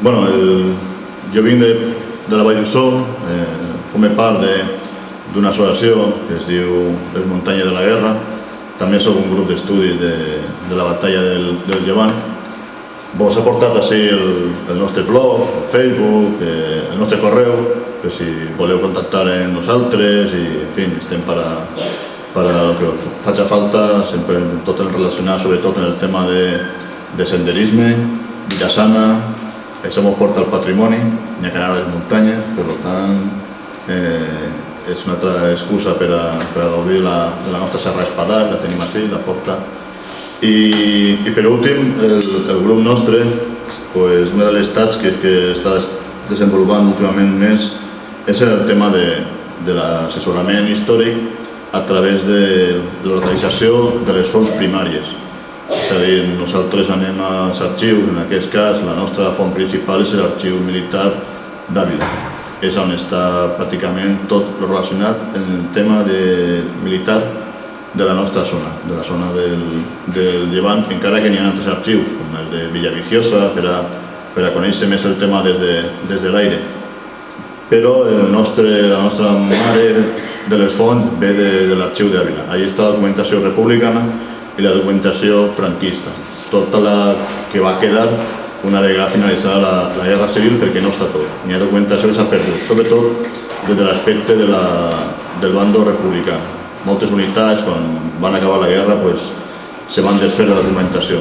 Bueno, jo vinc de la Vall d'Ussó, formé part d'una associació que es diu Les Muntanyes de la Guerra. També soc un grup d'estudi de la batalla del Llevant. Vos ha portat així el nostre blog, el Facebook, el nostre correu, que si voleu contactar amb nosaltres i, en fi, estem per a el que faci falta, sempre tot relacionat sobretot en el tema de senderisme, vida sana. Això ens porta al patrimoni, n'hi ha que anar a les muntanyes, per tant, és una altra excusa per a gaudir de la nostra Serra d'Espadà, la tenim així, la porta. I per últim, el grup nostre, una de les tasques que està desenvolupant últimament més és el tema de l'assessorament històric a través de la localització de les fonts primàries. És a dir, nosaltres anem als arxius, en aquest cas la nostra font principal és l'arxiu militar d'Àvila. És on està pràcticament tot relacionat amb el tema militar de la nostra zona, de la zona del Llevant, encara que n'hi ha altres arxius, com el de Villaviciosa, per a conèixer més el tema des de l'aire. Però la nostra mare de les fonts ve de l'arxiu d'Àvila. Allà està la documentació republicana i la documentació franquista, tota la que va quedar una vegada finalitzada la Guerra Civil, perquè no està tot. N'hi ha documentació que s'ha perdut, sobretot des de l'aspecte del bando republicà. Moltes unitats, quan van acabar la guerra, se van desfer de la documentació.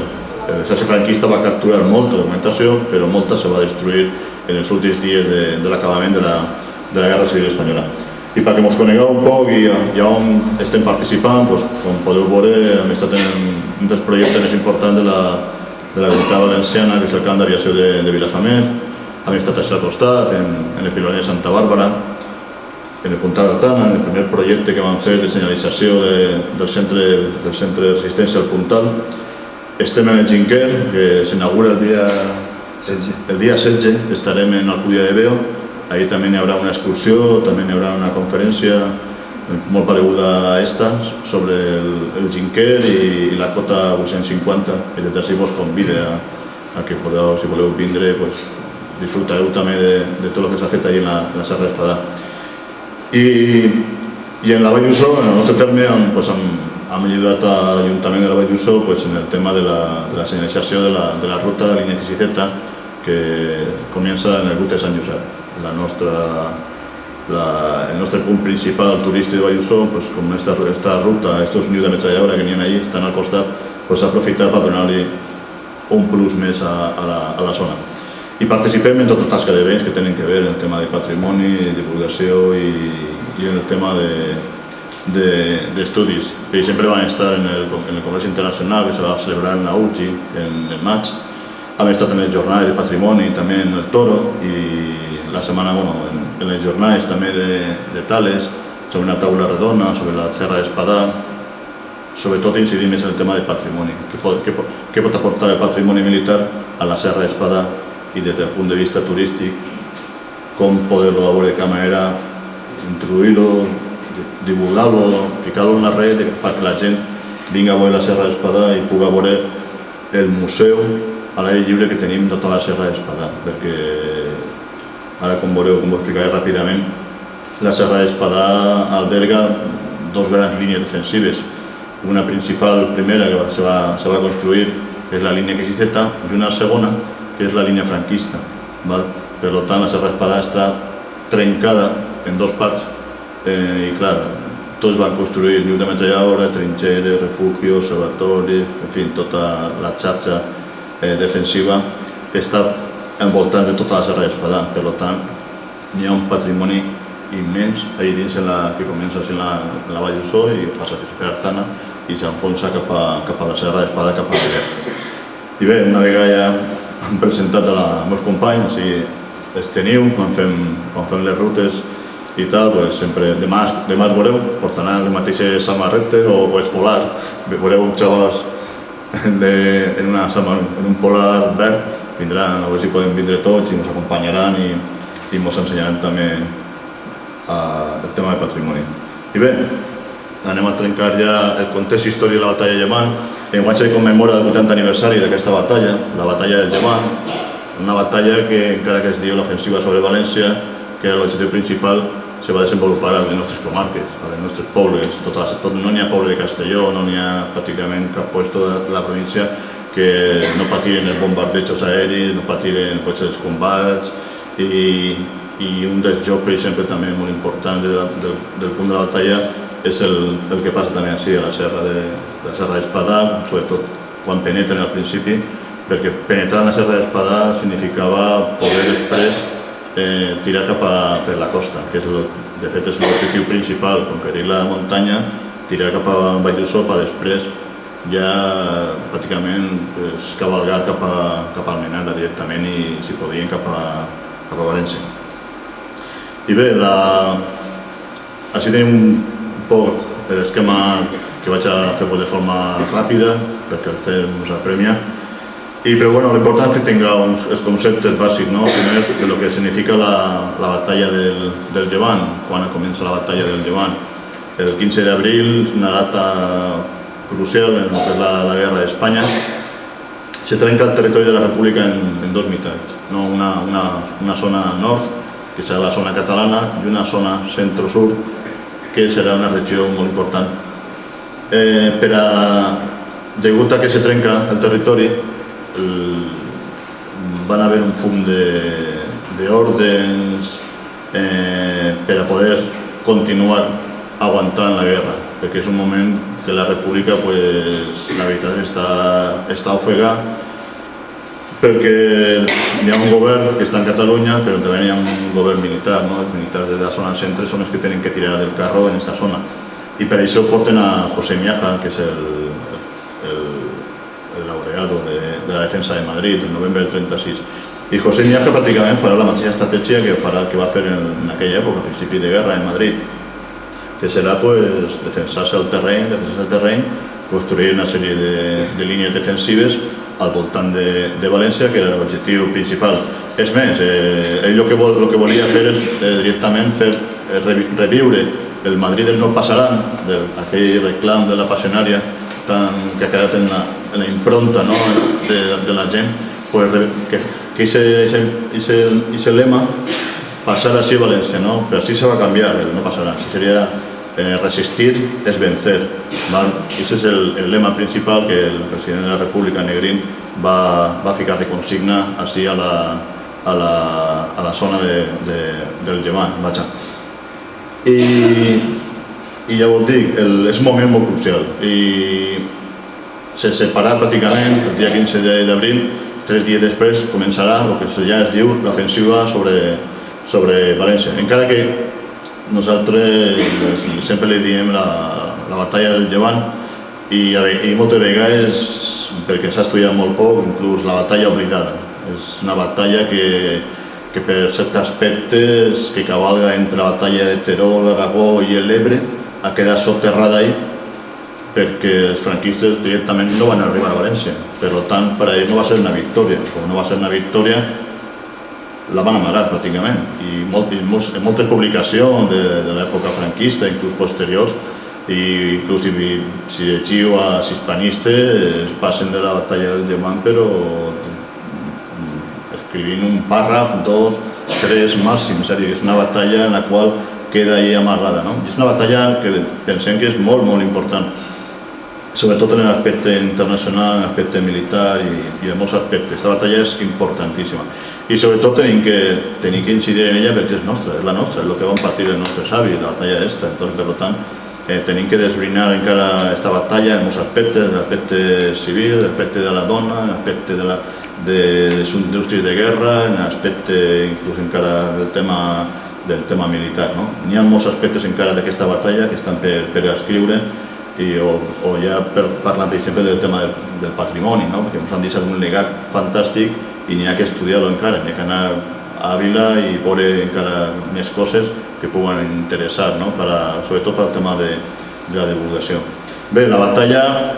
L'exèrcit franquista va capturar molta documentació, però molta se va destruir en els últims dies de l'acabament de la Guerra Civil Espanyola. I perquè ens conegueu un poc i on estem participant, com podeu veure, hem estat en un dels projectes més importants de la Comunitat Valenciana, que és el camp d'aviació de Vilafamés. Hem estat així al costat, en el Piloner de Santa Bàrbara, en el Puntal d'Artana, en el primer projecte que vam fer de senyalització del centre de resistència al Puntal. Estem en el Jinquer, que s'inaugura el dia 16, estarem en Alcúdia de Veo. Ahí també hi haurà una excursió, també hi haurà una conferència molt pareguda a esta sobre el Jinquer i la cota 850, que des d'ací vos convida a que si voleu vindre, disfrutareu també de tot el que s'ha fet allà en la Serra d'Espadà. I en la Vall d'Ussó, en el nostre terme, hem ajudat a l'Ajuntament de la Vall d'Ussó en el tema de la senyalització de la ruta de línia XZ, que comença en el grup de Sant Josep. El nostre punt principal turístic de Vall d'Ussó, com esta ruta, aquests nius de metralladora que n'hi ha allà, estan al costat, s'ha aprofitat per donar-li un plus més a la zona. I participem en tota tasca d'events que tenen que veure en el tema de patrimoni, divulgació i en el tema d'estudis. Per exemple, vam estar en el Congrés Internacional que se va celebrar en la UGI en maig. Hem estat en les jornades de patrimoni, també en el Toro, i la setmana, en les jornades també de Tales, sobre una taula redona, sobre la Serra d'Espadà. Sobretot incidim més en el tema de patrimoni. Què pot aportar el patrimoni militar a la Serra d'Espadà i des del punt de vista turístic, com poder-lo veure de quina manera, introduir-lo, divulgar-lo, ficar-lo en la red perquè la gent vingui a veure la Serra d'Espadà i pugui veure el museu a l'aire lliure que tenim de tota la Serra d'Espadà, perquè ara, com veureu, com ho explicaré ràpidament, la Serra d'Espadà alberga dues grans línies defensives. Una principal, primera, que se va construir, que és la línia XZ, i una segona, que és la línia franquista. Per tant, la Serra d'Espadà està trencada en dues parts i, clar, tots van construir nius de metralladora, trinxeres, refugios, observatoris, en fi, tota la xarxa defensiva està envoltant de tota la Serra d'Espadà. Per tant, hi ha un patrimoni immens allà dins que comença en la Vall d'Ussó i passa per Artana i s'enfonsa cap a la Serra d'Espadà, cap a l'Iber. I bé, una vegada ja hem presentat als meus companys, els teniu, quan fem les rutes i tal, sempre demà es veureu, portaran les mateixes samarretes o els polars. Veureu uns xavals en un polar verd, vindran, a veure si podem vindre tots i ens acompanyaran i ens ensenyaran també el tema de patrimoni. I bé, anem a trencar ja el context històric de la batalla de Llevant. Enguany se commemora el 80 aniversari d'aquesta batalla, la batalla del Llevant, Una batalla que, encara que es diu l'ofensiva sobre València, que era l'objectiu principal, se va desenvolupar a les nostres comarques, a les nostres pobles. No n'hi ha poble de Castelló, no n'hi ha pràcticament cap puesto de la província que no patiren els bombardejos aèris, no patiren els combats, i un dels jocs, per exemple, també molt important del punt de la batalla és el que passa també així a la serra d'Espadà, sobretot quan penetren al principi, perquè penetrar en la serra d'Espadà significava poder després tirar cap per la costa, que de fet és l'objectiu principal, conquerir la muntanya, tirar cap a Vall d'Uixó per després ja pràcticament cavalgar cap a Almenara directament i, si podien, cap a València. I bé, així tenim un poc l'esquema que vaig a fer de forma ràpida perquè el temps apremia. Però bueno, l'important és que tingueu els conceptes bàsics, no? Primer, de lo que significa la batalla del Llevant, quan comença la batalla del Llevant. El 15 d'abril és una data crucial en el que és la guerra d'Espanya. Se trenca el territori de la República en dos meitats, no? Una zona nord, que serà la zona catalana, i una zona centro-sur, que serà una regió molt important. Degut a que se trenca el territori, van haver un fum d'ordens per a poder continuar aguantant la guerra, perquè és un moment que la República, la veritat, està ofegada, perquè hi ha un govern que està en Catalunya, però també hi ha un govern militar, no? Els militars de la zona centre són els que tenen que tirar del carro en aquesta zona. I per això porten a José Miaja, que és el laureado de la defensa de Madrid, el novembre del 36. I José Miaja pràcticament farà la mateixa estratègia que va fer en aquella època, a principi de guerra en Madrid, que serà defensar-se el terreny, construir una sèrie de línies defensives al voltant de València, que era l'objectiu principal. És més, ell el que volia fer és directament reviure el Madrid del no passaran, aquell reclam de la passionària que ha quedat en la impronta de la gent, que aquest lema passar així a València, però així se va canviar, el no passaran, així seria resistir es vencer. Aquest és el lema principal que el president de la República, Negrín, va ficar de consigna així a la zona del Llevant. I ja us dic, és un moment molt crucial. Se separarà pràcticament el dia 15 d'abril, 3 dies després començarà el que ja es diu l'ofensiva sobre València. Encara que nosaltres sempre li diem la batalla del Llevant i moltes vegades, perquè s'ha estudiat molt poc, inclús la batalla oblidada. És una batalla que per certs aspectes que cavalga entre la batalla de Terol, Aragó i l'Ebre ha quedat soterrada ahí perquè els franquistes directament no van arribar a València. Per tant, per a ells no va ser una victòria. Com no va ser una victòria, la van amagar pràcticament. I en moltes publicacions de l'època franquista, inclús posteriors, i inclús si llegiu als hispanistes, passen de la batalla del Llevant, però escrivint un pàrraf, 2, 3 màxim. És a dir, és una batalla en la qual queda ahí amagada. És una batalla que pensem que és molt, molt important, sobretot en l'aspecte internacional, en l'aspecte militar i en molts aspectes. Aquesta batalla és importantíssima. I sobretot tenim que incidir en ella perquè és nostra, és la nostra, és el que van partir els nostres avis, la batalla aquesta. Per tant, tenim que desbrinar encara aquesta batalla en molts aspectes, l'aspecte civil, l'aspecte de la dona, l'aspecte de les indústries de guerra, l'aspecte inclús encara del tema militar. N'hi ha molts aspectes encara d'aquesta batalla que estan per escriure, o ja parlant, per exemple, del tema del patrimoni, perquè ens han deixat un legat fantàstic i n'hi ha que estudiar-lo encara, n'hi ha que anar a Àvila i veure encara més coses que puguen interessar, sobretot pel tema de la divulgació. Bé, la batalla,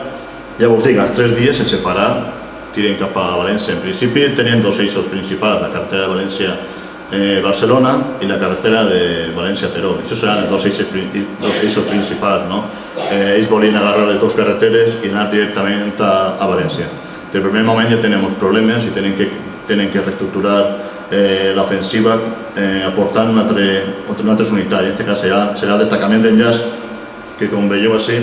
ja us dic, als 3 dies, sense parar, tiren cap a València. En principi tenien 2 eixos principals, la carretera de València-Barcelona i la carretera de València-Terol. Això seran els 2 eixos principals. Ells volien agarrar les 2 carreteres i anar directament a València. De primer moment ja tenim els problemes i tenen que tenen que reestructurar l'ofensiva aportant una altra unitat. En aquest cas serà el destacament d'enllaç, que com veieu així,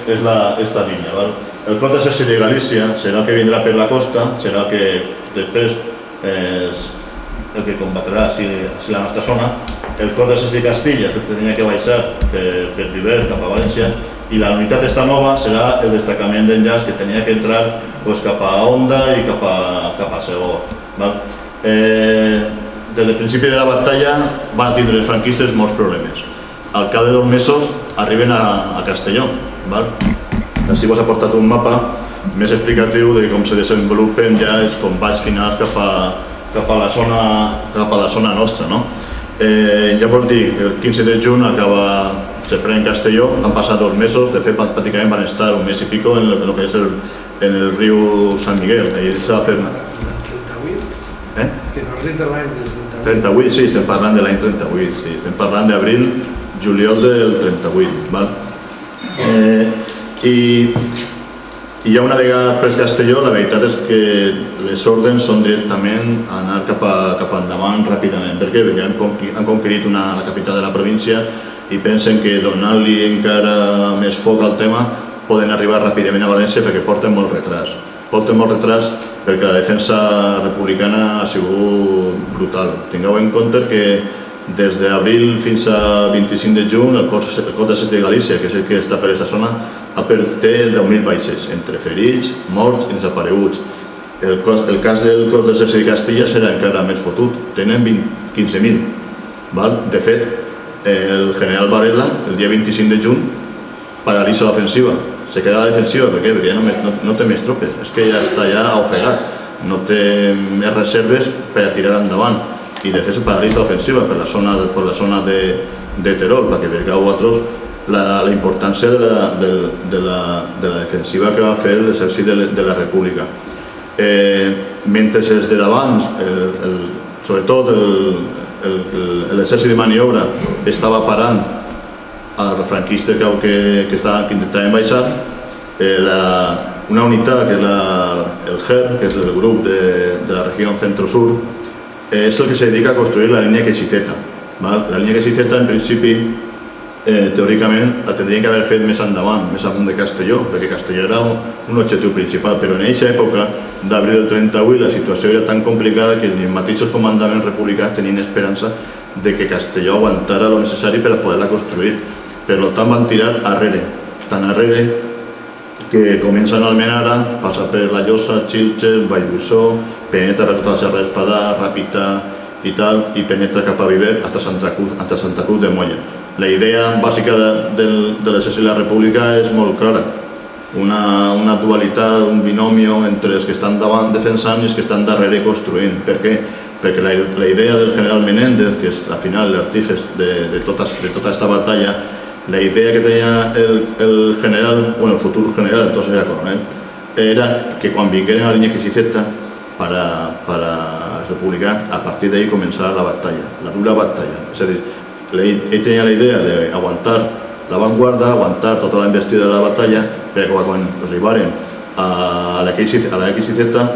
és esta línia. El cos d'exèrcit de Galícia serà el que vindrà per la costa, serà el que després el que combatrà la nostra zona. El cos d'exèrcit de Castilla és el que tenia que baixar per Viver cap a València, i la unitat esta nova serà el destacament d'enllaç que tenia que entrar cap a Onda i cap a Segó. Des del principi de la batalla van tindre els franquistes molts problemes. Al cap de 2 mesos arriben a Castelló. Així vos ha portat un mapa més explicatiu de com se desenvolupen ja els combats finals cap a la zona nostra. Ja vols dir, el 15 de juny se pren Castelló, han passat 2 mesos, de fet pràcticament van estar un mes i pico en el que és el riu Sant Miguel. Ahir s'ha fet... Que no has dit de l'any del 38. 38, sí, estem parlant de l'any 38, sí, estem parlant d'abril, juliol del 38. I ja una vegada pres Castelló, la veritat és que les ordres són directament anar cap endavant ràpidament. Per què? Perquè han conquerit la capital de la província i pensen que donant-li encara més foc al tema poden arribar ràpidament a València perquè porten molt retras. Porten molt retras perquè la defensa republicana ha sigut brutal. Tingueu en compte que des d'abril fins a 25 de juny el cos d'exèrcit de Galícia, que és el que està per aquesta zona, té 10.000 baixes, entre ferits, morts i desapareguts. El cas del cos d'exèrcit de Castilla serà encara més fotut, tenen 15.000. De fet, el general Varela, el dia 25 de juny, paralitza l'ofensiva. Se queda a la defensiva perquè ja no té més tropes, és que ja està ja ofegat, no té més reserves per a tirar endavant, i de fet se paralitza l'ofensiva per la zona de Terol, perquè veureu vosaltres la importància de la defensiva que va fer l'exèrcit de la República. Mentre els de davant, sobretot l'exèrcit de maniobra, estava parant als franquistes que intentaven baixar, una unitat, que és el GER, que és el grup de la regió centro-sur, és el que se dedica a construir la línia Queixiceta. La línia Queixiceta, en principi, teòricament, la tindrien que haver fet més endavant, més amunt de Castelló, perquè Castelló era un objectiu principal, però en aquesta època, d'abril del 38, la situació era tan complicada que els mateixos comandaments republicans tenien esperança de que Castelló aguantara el necessari per a poder-la construir. Per tant, van tirar arrere, tan arrere que comença en Almenara, passa per La Llosa, Xilxes, Valldussó, penetra per tota la Serra d'Espadà, Ràpita i tal, i penetra cap a Viver fins a Santa Cruz de Molla. La idea bàsica de l'exèrcit de la República és molt clara. Una dualitat, un binomio entre els que estan davant defensant i els que estan darrere construint. Per què? Perquè la idea del general Menéndez, que és al final l'artífex de tota aquesta batalla, la idea que tenia el general, bueno, el futur general, entonces era coronel, era que quan vingueren a la línia Queixiceta para els republicans, a partir d'ahí començarà la batalla, la dura batalla. És a dir, ell tenia la idea d'aguantar l'avantguarda, aguantar tota la investida de la batalla, perquè quan arribaren a la Queixiceta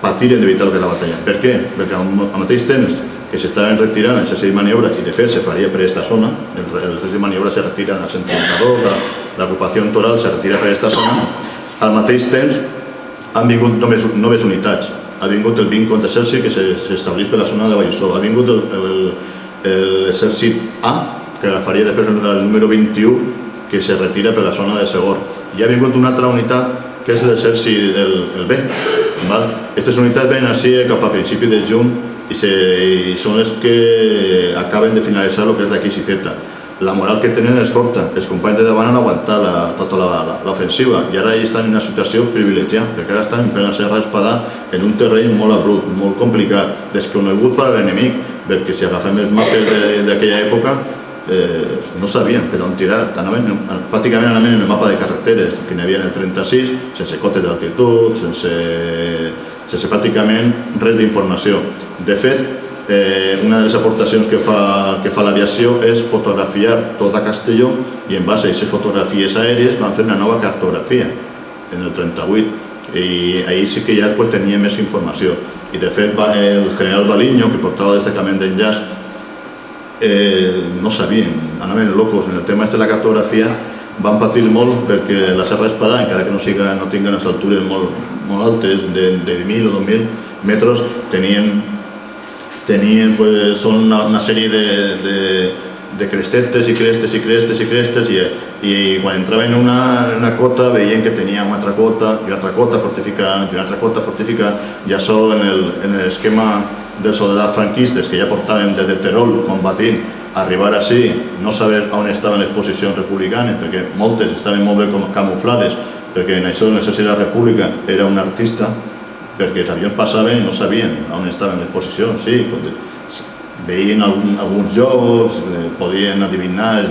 patiren d'evitar el que és la batalla. Per què? Perquè al mateix temps que s'estaven retirant el exèrcit de maniobra, i de fet se faria per aquesta zona, el exèrcit de maniobra se retira en el centralitzador, l'ocupació toral se retira per aquesta zona, al mateix temps han vingut noves unitats. Ha vingut el 20 d'exèrcit que s'establís per la zona de Valldussó, ha vingut l'exèrcit A, que agafaria després el número 21, que se retira per la zona de Segor, i ha vingut una altra unitat que és l'exèrcit del B. Aquestes unitats venen així cap a principi de juny i són les que acaben de finalitzar el que és la Queixiceta. La moral que tenen és forta, els companys de davant han aguantat tota l'ofensiva i ara estan en una situació privilegiada, perquè ara estan en plena Serra d'Espadà en un terreny molt abrut, molt complicat, desconegut per a l'enemic, perquè si agafem els mapes d'aquella època no sabien per on tirar, pràcticament anaven en el mapa de carreteres que n'hi havia en el 36, sense cotes d'altitud, sense pràcticament res d'informació. De fet, una de les aportacions que fa l'aviació és fotografiar tota Castelló i en base a aquestes fotografies aèries van fer una nova cartografia en el 38 i ahir sí que ja tenia més informació i de fet el general Baliño, que portava el destacament d'enllaç, no sabien, anaven locos en el tema de la cartografia, van patir molt perquè la Serra d'Espadà, encara que no tinguen les altures molt altes, de 1.000 o 2.000 metres, són una sèrie de crestetes i crestes i crestes i crestes i quan entraven en una cota veien que tenia una altra cota i una altra cota fortificada i una altra cota fortificada i això en l'esquema dels soldats franquistes que ja portaven des de Terol combatint, arribar així, no saber on estaven les posicions republicanes perquè moltes estaven molt bé camuflades perquè en això l'exèrcit de la República era un artista perquè els avions passaven i no sabien on estaven les posicions, sí, veien alguns llocs, podien adivinar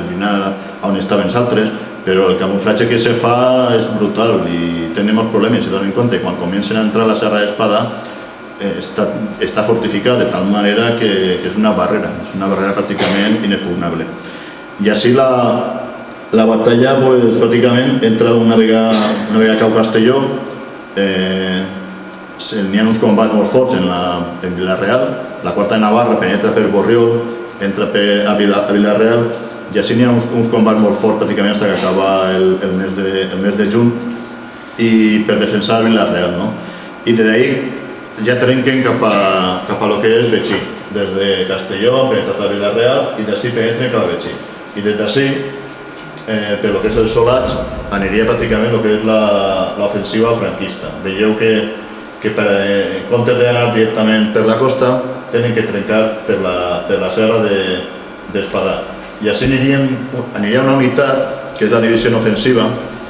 on estaven els altres, però el camuflatge que se fa és brutal i tenim molts problemes, si donen compte, quan comencen a entrar a la Serra d'Espadà està fortificada de tal manera que és una barrera pràcticament inexpugnable. I així la batalla pràcticament entra una vegada cau Castelló, n'hi ha uns combats molt forts en Vila-real, la Quarta de Navarra penetra per Borriol, entra a Vila-real i així n'hi ha uns combats molt forts pràcticament fins que acaba el mes de juny i per defensar Vila-real. I des d'ahí ja trenquen cap a lo que és Betxí, des de Castelló, penetrat a Vila-real i d'ací penetren cap a Betxí. I des d'ací, per lo que és el Solats, aniria pràcticament el que és l'ofensiva franquista. Veieu que en comptes d'anar directament per la costa, tenen que trencar per la serra d'Espadà. I així aniria una unitat, que és la divisió ofensiva,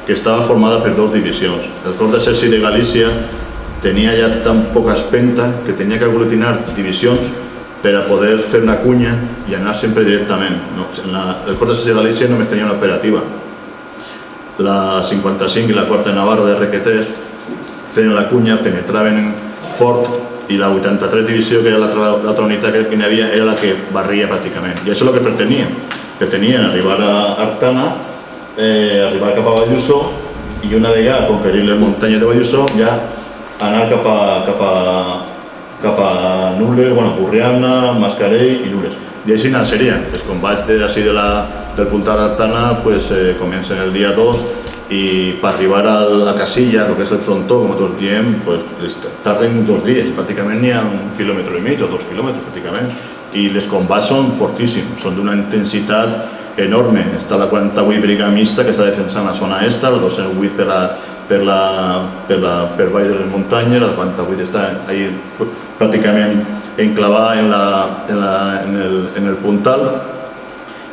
que estava formada per dues divisions. El cos d'exèrcit de Galícia tenia ja tan poca espenta que tenia que aglutinar divisions per a poder fer una cunya i anar sempre directament. El cos d'exèrcit de Galícia només tenia una operativa. La 55 i la Quarta de Navarra de Requetés feien la cunya, penetraven fort i la 83 divisió, que era l'altra unitat que hi havia, era la que barria pràcticament. I això és el que pretenien arribar a Artana, arribar cap a Valluso i una vegada conquerir les muntanyes de Valluso ja anar cap a Nules, Burriana, Mascarell i Nules. I així serien. Els combats del puntal d'Artana comencen el dia 2 i per arribar a la casilla, el que és el frontó, com tots diem, tarden 2 dies, pràcticament n'hi ha 1,5 quilòmetres o 2 quilòmetres pràcticament, i els combats són fortíssims, són d'una intensitat enorme. Està la 48 Brigada Mixta que està defensant la zona est, la 208 per baix de les muntanyes, la 48 està pràcticament enclavada en el puntal,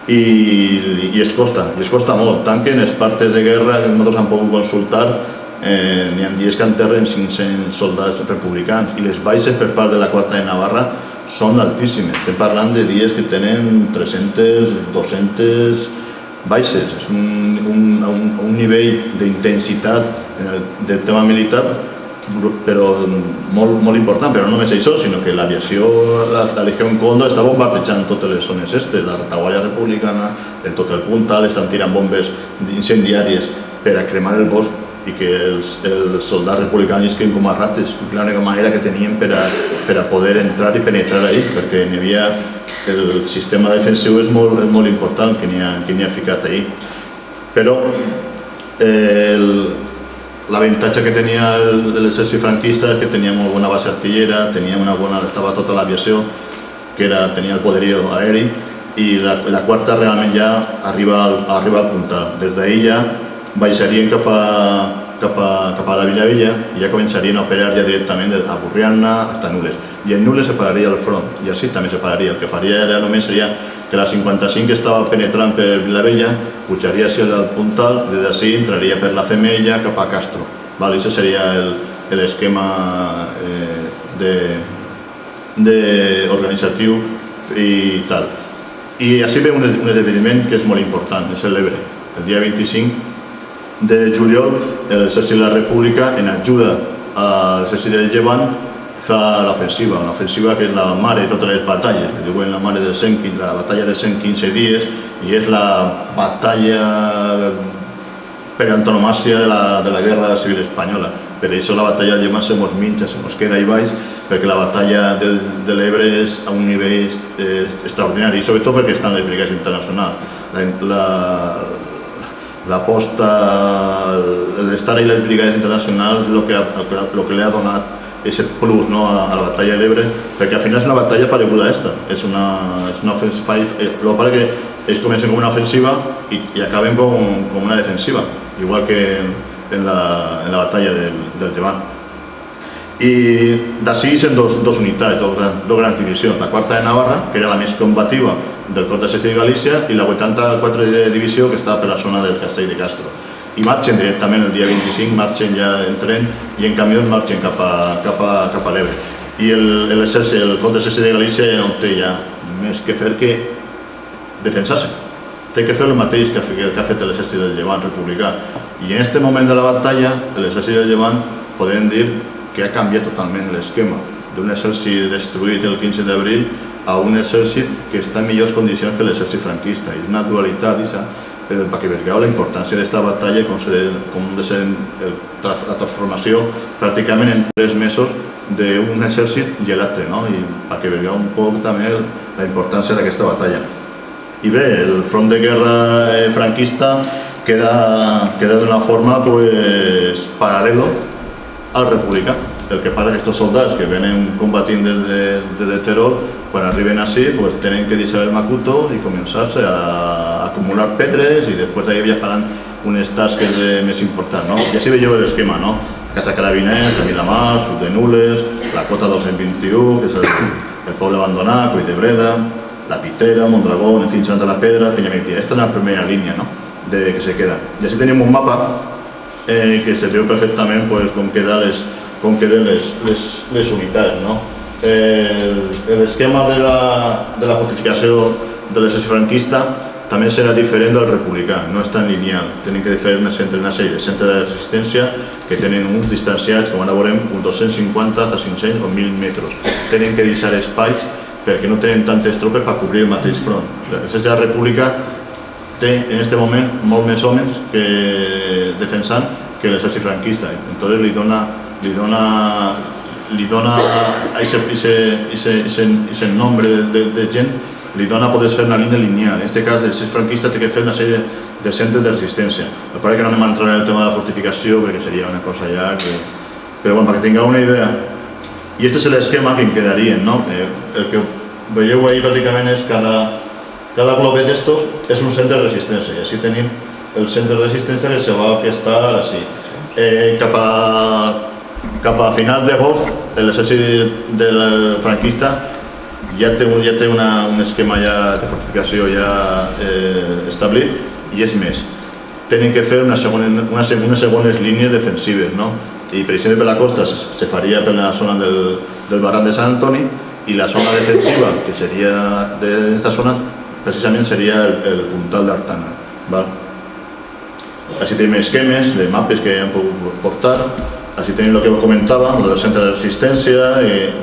i es costa molt, tant que en les partes de guerra que nosaltres hem pogut consultar n'hi ha dies que enterren 500 soldats republicans i les baixes per part de la Quarta de Navarra són altíssimes. Estem parlant de dies que tenen 300, 200 baixes. És un nivell d'intensitat del tema militar però molt important, però no només això, sinó que l'aviació, la Legió Condor està bombardejant totes les zones estes, la retaguardia republicana, en tot el puntal, estan tirant bombes incendiàries per a cremar el bosc i que els soldats republicans isquen com a rates. L'única manera que tenien per a poder entrar i penetrar ahí, perquè n'hi havia el sistema defensiu és molt important que n'hi ha ficat ahí. Però l'avantatge que tenia l'exèrcit franquista és que tenia molt bona base artillera, estava tota l'aviació, que tenia el poderío aeri, i la Quarta realment ja arriba al puntal. Des d'ahir ja baixarien cap a la Villavella i ja començarien a operar ja directament a Burriana fins a Nules. I en Nules separaria el front, i així també separaria. El que faria ja només seria que la 55 que estava penetrant per Vilavella pujaria hacia el puntal i des d'ací entraria per la Femella cap a Castro. Això seria l'esquema organitzatiu i tal. I així ve un esdeveniment que és molt important, és l'Ebre. El dia 25 de juliol, l'exèrcit de la República, en ajuda a l'exèrcit del Llevant, fa l'ofensiva que és la mare de totes les batalles, que diuen la mare de 115, la batalla de 115 dies, i és la batalla per antonomàsia de la Guerra Civil Espanyola. Per això la batalla de Llevant se mos minxa, se mos queda ahí baix, perquè la batalla de l'Ebre és a un nivell extraordinari, sobretot perquè estan les brigades internacionals. L'aposta, l'estar ahí les brigades internacionals és el que li ha donat aquest plus a la batalla de l'Ebre, perquè al final és una batalla pareguda a esta. És una ofensiva, el que passa que ells comencen com una ofensiva i acaben com una defensiva, igual que en la batalla del Llevant. I d'ací són dos unitats, dos grans divisions. La 4ª de Navarra, que era la més combativa del cos d'exèrcit de Galícia, i la 84 divisió, que estava per la zona del Castell de Castro. I marxen directament el dia 25, marxen ja en tren i en camió marxen cap a l'Ebre. I el cos d'exèrcit de Galícia ja no té ja més que fer que defensar-se. Té que fer el mateix que ha fet l'exèrcit del Llevant republicà. I en aquest moment de la batalla, l'exèrcit del Llevant podem dir que ha canviat totalment l'esquema d'un exèrcit destruït el 15 d'abril a un exèrcit que està en millors condicions que l'exèrcit franquista. És una dualitat, perquè vegeu la importància d'aquesta batalla, com de ser la transformació pràcticament en 3 mesos d'un exèrcit i l'altre, i perquè vegeu un poc també la importància d'aquesta batalla. I bé, el front de guerra franquista queda d'una forma paral·lelo al republicà. El que passa que aquests soldats que venen combatint des de Terol, quan arriben així, tenen que deixar el Macuto i començar-se a acumular pedres i després ja faran unes tasques més importants. I així veieu l'esquema, Casa Carabiners, de Miramar, Sud de Nules, la Cota 221, que és el poble abandonat, Coll de Breda, la Pitera, Mondragón, en fin, Santa la Pedra, Peñametía. Esta és la primera línia que se queda. I així tenim un mapa que se veu perfectament com queden les unitats. L'esquema de la fortificació de l'exèrcit franquista també serà diferent del republicà, no és tan lineal. Tenen que diferenciar entre una sèrie de centres de resistència que tenen uns distanciats, com ara veurem, uns 250 a 500 o 1.000 metres. Tenen que deixar espais perquè no tenen tantes tropes per cobrir el mateix front. L'exèrcit de la república té en aquest moment molt més homes defensant que l'exèrcit franquista. Entonces li dona aquest nombre de gent, li dona poder fer una línia lineal. En aquest cas, l'exèrcit franquista té que fer una sèrie de centres de resistència. El que no anem a entrar en el tema de la fortificació perquè seria una cosa ja que... Però perquè tingueu una idea. I aquest és l'esquema que en quedarien. El que veieu ahí pràcticament és cada globet d'estos és un centre de resistència. I així tenim el centre de resistència que se va estar així. Cap a finals d'agost, l'exèrcit franquista ja té un esquema de fortificació ja establit i és més. Tenen que fer unes segones línies defensives. I per exemple per la costa se faria per la zona del barranc de Sant Antoni i la zona defensiva, que seria d'aquesta zona, precisament seria el puntal d'Artana. Així tenim esquemes de mapes que hem pogut portar. Així tenim el que comentava, el del centre de resistència.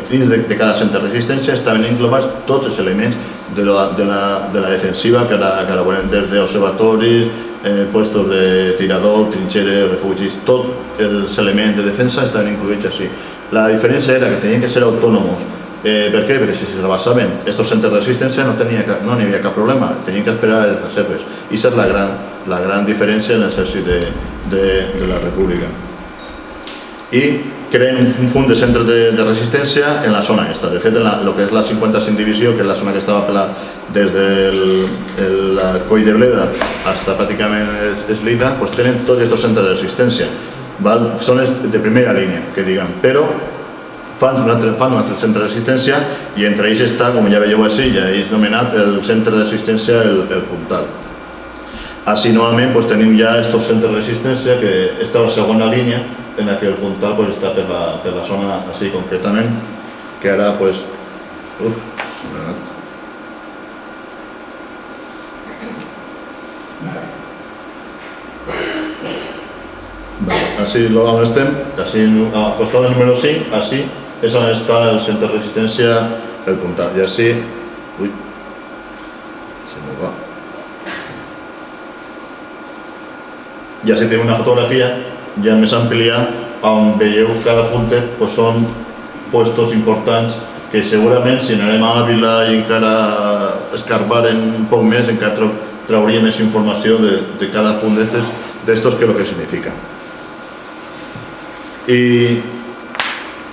Dins de cada centre de resistència estaven englobats tots els elements de la defensiva, que ara veurem des d'observatoris, puestos de tirador, trinxeres, refugis, tots els elements de defensa estaven incloïts així. La diferència era que tenien que ser autònoms. Per què? Perquè si se rebassaven aquests centres de resistència no n'hi havia cap problema, tenien que esperar les reserves. I aquesta és la gran diferència en l'exèrcit de la república. I creen un punt de centres de resistència en la zona aquesta. De fet, el que és la 55 divisió, que és la zona que estava des del Coll de Breda fins pràcticament Eslida, tenen tots aquests centres de resistència. Són de primera línia, que diguem, però fan un altre centre de resistència i entre ells està, com ja veieu així, ja és nomenat el centre de resistència el Puntal. Així, normalment, tenim ja aquests centres de resistència, que està a la segona línia, en la que el Puntal està per la zona així concretament, que ara, així on estem, així al costat del número 5, així és on està el centre de resistència, el Puntal. I així... Ui, se me va. I així tenim una fotografia ja més àmplia on veieu cada puntet doncs són puestos importants que segurament si anem a Ávila i encara escarbar un poc més encara trauria més informació de cada punt d'estos que el que significa. I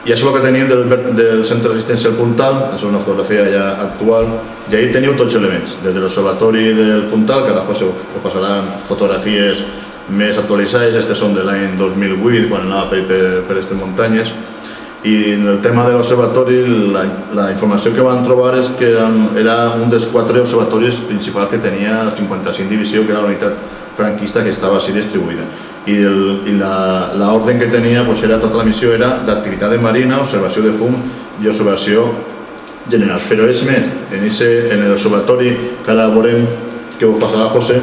això és el que tenim del centre de resistència al Puntal, és una fotografia ja actual, i ahí teniu tots els elements, des de l'observatori del Puntal, que ara José us passaran fotografies més actualitzades, aquestes són de l'any 2008, quan anava per aquestes muntanyes, i en el tema de l'observatori, la informació que van trobar és que era un dels 4 observatoris principals que tenia la 55 Divisió, que era la unitat franquista que estava així distribuïda. I l'ordre que tenia era tota la missió era d'activitat marina, observació de fums i observació general. Però és més, en l'observatori que ara veurem que us passarà José,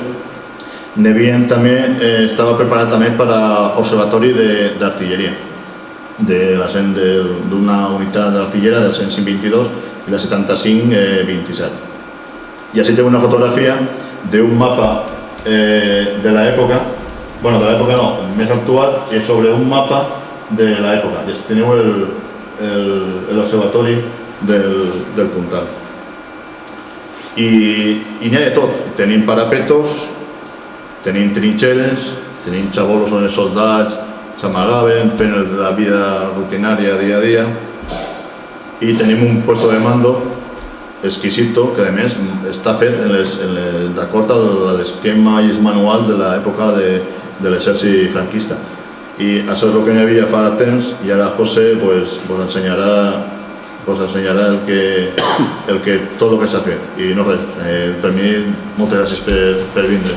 també estava preparat també per a observatori d'artilleria, d'una unitat d'artillera del 105-22 i la 75-27. I així té una fotografia d'un mapa de l'època, bueno, de l'època no, més actual, és sobre un mapa de l'època. I teniu l'observatori del Puntal. I n'hi ha de tot. Tenim parapetos, tenim trinxeres, tenim xabolos on els soldats s'amagaven, fent la vida rutinària dia a dia. I tenim un puesto de mando exquisito, que a més està fet d'acord a l'esquema i el manual de l'època de l'exèrcit franquista. I això és el que hi havia fa temps, i ara José vos ensenyarà tot el que s'ha fet. I no res, per mi moltes gràcies per vindre.